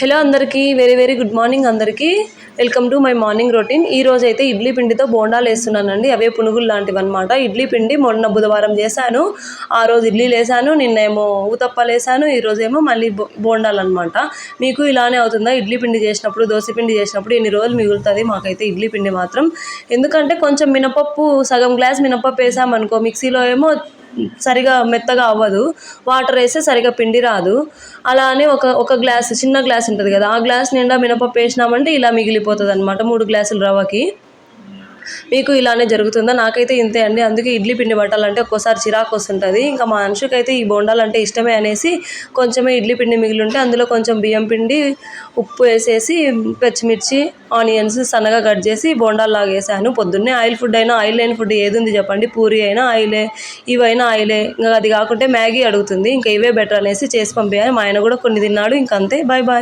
Hello అందరికీ very very good morning అందరికీ welcome to my morning routine. ఈ రోజు అయితే ఇడ్లీ పిండితో బోండాలు వేస్తున్నానండి. అవే పునుగులు లాంటివి అనమాట. ఇడ్లీ పిండి మొన్న బుధవారం చేశాను. ఆ రోజు ఇడ్లీలు వేసాను, నిన్నేమో ఊతప్పాలు వేసాను, ఈ రోజేమో మళ్ళీ బోండాలు అనమాట. మీకు ఇలానే అవుతుందా? ఇడ్లీ పిండి చేసినప్పుడు, దోశ పిండి చేసినప్పుడు ఎన్ని రోజులు మిగులుతుంది? మాకైతే ఇడ్లీ పిండి మాత్రం, ఎందుకంటే కొంచెం మినపప్పు, సగం గ్లాస్ మినపప్పు వేసామనుకో మిక్సీలో ఏమో సరిగా మెత్తగా అవ్వదు, వాటర్ వేస్తే సరిగా పిండి రాదు. అలానే ఒక గ్లాస్, చిన్న గ్లాస్ ఉంటుంది కదా, ఆ గ్లాస్ నిండా మినపప్పు వేసినామంటే ఇలా మిగిలిపోతుంది అనమాట 3 గ్లాసులు రవ్వకి. మీకు ఇలానే జరుగుతుందా? నాకైతే ఇంతే అండి. అందుకే ఇడ్లీ పిండి పట్టాలంటే ఒక్కోసారి చిరాకు వస్తుంటుంది. ఇంకా మా మనిషికైతే ఈ బోండాలు అంటే ఇష్టమే అనేసి కొంచెమే ఇడ్లీ పిండి మిగిలింటే అందులో కొంచెం బియ్యం పిండి, ఉప్పు వేసేసి పచ్చిమిర్చి, ఆనియన్స్ సన్నగా కట్ చేసి బోండాల్లాగా వేసాను. పొద్దున్నే ఆయిల్ ఫుడ్ అయినా, ఆయిల్ లేని ఫుడ్ ఏది ఉంది చెప్పండి? పూరి అయినా ఆయిలే, ఇవైనా ఆయిలే. ఇంకా అది కాకుంటే మ్యాగీ అడుగుతుంది. ఇంకా ఇవే బెటర్ అనేసి చేసి పంపించాను. మా ఆయన కూడా కొన్ని తిన్నాడు. ఇంకంతే. Bye bye.